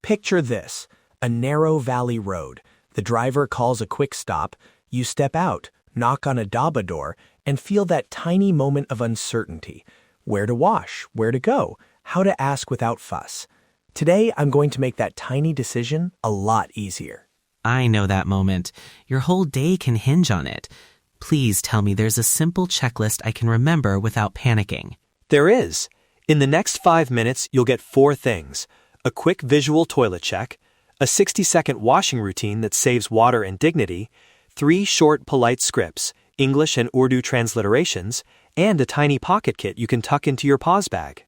Picture this, a narrow valley road. The driver calls a quick stop. You step out, knock on a dhaba door, and feel that tiny moment of uncertainty. Where to wash, where to go, how to ask without fuss. Today, I'm going to make that tiny decision a lot easier. I know that moment. Your whole day can hinge on it. Please tell me there's a simple checklist I can remember without panicking. There is. In the next 5 minutes, you'll get 4 things. A quick visual toilet check, a 60-second washing routine that saves water and dignity, 3 short, polite scripts, English and Urdu transliterations, and a tiny pocket kit you can tuck into your pause bag.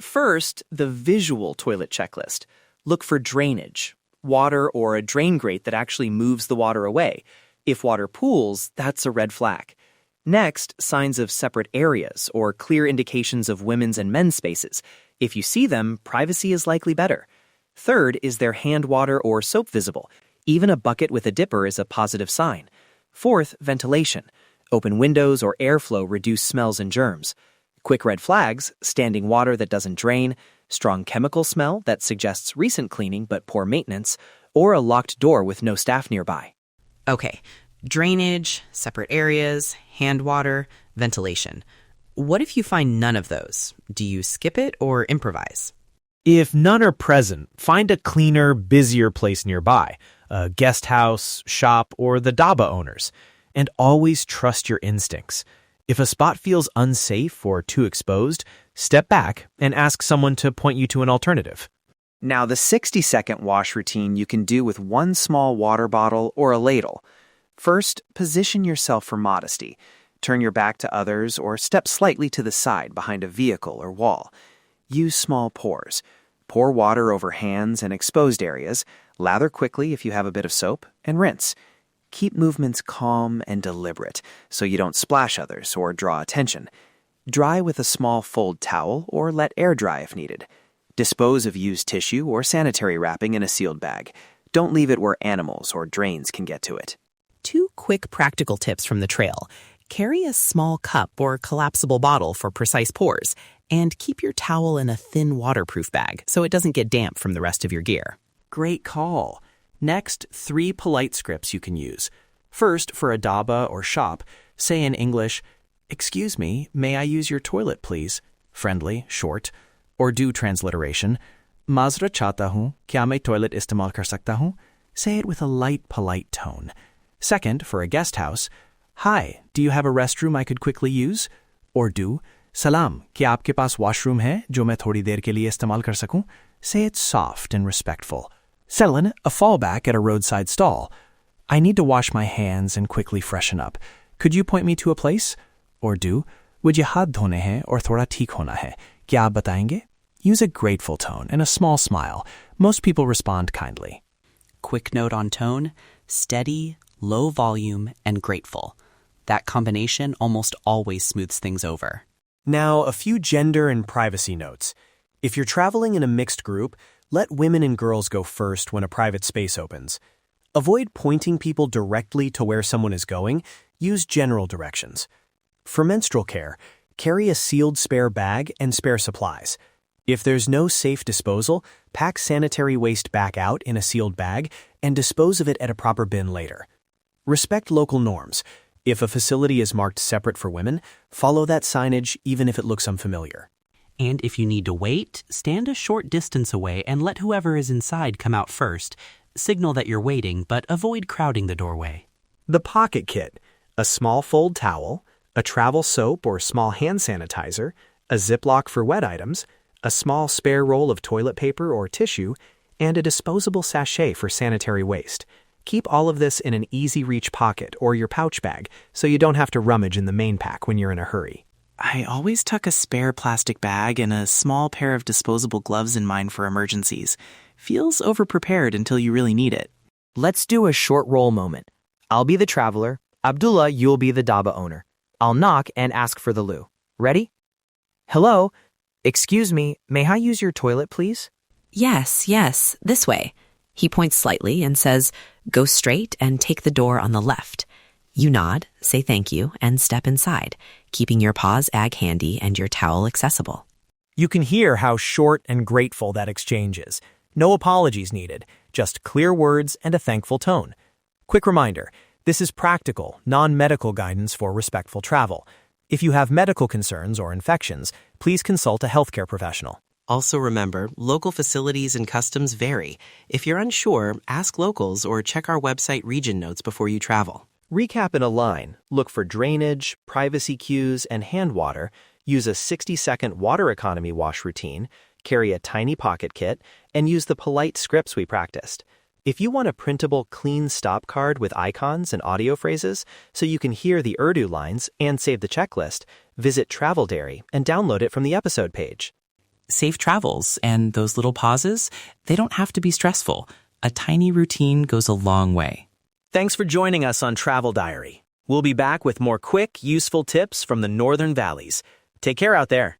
First, the visual toilet checklist. Look for drainage, water or a drain grate that actually moves the water away. If water pools, that's a red flag. Next, signs of separate areas or clear indications of women's and men's spaces. If you see them, privacy is likely better. Third, is there hand water or soap visible? Even a bucket with a dipper is a positive sign. Fourth, ventilation. Open windows or airflow reduce smells and germs. Quick red flags, standing water that doesn't drain, strong chemical smell that suggests recent cleaning but poor maintenance, or a locked door with no staff nearby. Okay, drainage, separate areas, hand water, ventilation. What if you find none of those? Do you skip it or improvise? If none are present, find a cleaner, busier place nearby, a guest house, shop, or the dhaba owners. And always trust your instincts. If a spot feels unsafe or too exposed, step back and ask someone to point you to an alternative. Now, the 60-second wash routine you can do with 1 small water bottle or a ladle. First, position yourself for modesty. Turn your back to others or step slightly to the side behind a vehicle or wall. Use small pours. Pour water over hands and exposed areas, lather quickly if you have a bit of soap, and rinse. Keep movements calm and deliberate so you don't splash others or draw attention. Dry with a small fold towel or let air dry if needed. Dispose of used tissue or sanitary wrapping in a sealed bag. Don't leave it where animals or drains can get to it. 2 quick practical tips from the trail. Carry a small cup or collapsible bottle for precise pours, and keep your towel in a thin waterproof bag so it doesn't get damp from the rest of your gear. Great call. Next, 3 polite scripts you can use. First, for a dhaba or shop, say in English, "Excuse me, may I use your toilet, please?" Friendly, short. Or do transliteration, "Mazra chahta hu, kya main toilet istemal kar sakta hu?" Say it with a light, polite tone. Second, for a guest house, "Hi, do you have a restroom I could quickly use?" Or do, "Salam, kya aapke paas washroom hai, jo main thodi der ke liye istemal kar sakun?" Say it soft and respectful. Selin, a fallback at a roadside stall. "I need to wash my hands and quickly freshen up. Could you point me to a place?" Or do, "Would you haath dhone hain aur thoda theek hona hai? Kya aap batayenge?" Use a grateful tone and a small smile. Most people respond kindly. Quick note on tone: steady, low volume, and grateful. That combination almost always smooths things over. Now, a few gender and privacy notes. If you're traveling in a mixed group, let women and girls go first when a private space opens. Avoid pointing people directly to where someone is going. Use general directions. For menstrual care, carry a sealed spare bag and spare supplies. If there's no safe disposal, pack sanitary waste back out in a sealed bag and dispose of it at a proper bin later. Respect local norms. If a facility is marked separate for women, follow that signage even if it looks unfamiliar. And if you need to wait, stand a short distance away and let whoever is inside come out first. Signal that you're waiting, but avoid crowding the doorway. The pocket kit: a small fold towel, a travel soap or small hand sanitizer, a Ziploc for wet items, a small spare roll of toilet paper or tissue, and a disposable sachet for sanitary waste. Keep all of this in an easy-reach pocket or your pouch bag so you don't have to rummage in the main pack when you're in a hurry. I always tuck a spare plastic bag and a small pair of disposable gloves in mine for emergencies. Feels overprepared until you really need it. Let's do a short roll moment. I'll be the traveler. Abdullah, you'll be the dhaba owner. I'll knock and ask for the loo. Ready? Hello? Excuse me, may I use your toilet, please? Yes, this way. He points slightly and says, "Go straight and take the door on the left." You nod, say thank you, and step inside, keeping your pause bag handy and your towel accessible. You can hear how short and grateful that exchange is. No apologies needed, just clear words and a thankful tone. Quick reminder, this is practical, non-medical guidance for respectful travel. If you have medical concerns or infections, please consult a healthcare professional. Also remember, local facilities and customs vary. If you're unsure, ask locals or check our website region notes before you travel. Recap in a line. Look for drainage, privacy cues, and hand water. Use a 60-second water economy wash routine. Carry a tiny pocket kit, and use the polite scripts we practiced. If you want a printable clean stop card with icons and audio phrases so you can hear the Urdu lines and save the checklist, visit Travel Dairy and download it from the episode page. Safe travels, and those little pauses, they don't have to be stressful. A tiny routine goes a long way. Thanks for joining us on Travel Diary. We'll be back with more quick, useful tips from the Northern Valleys. Take care out there.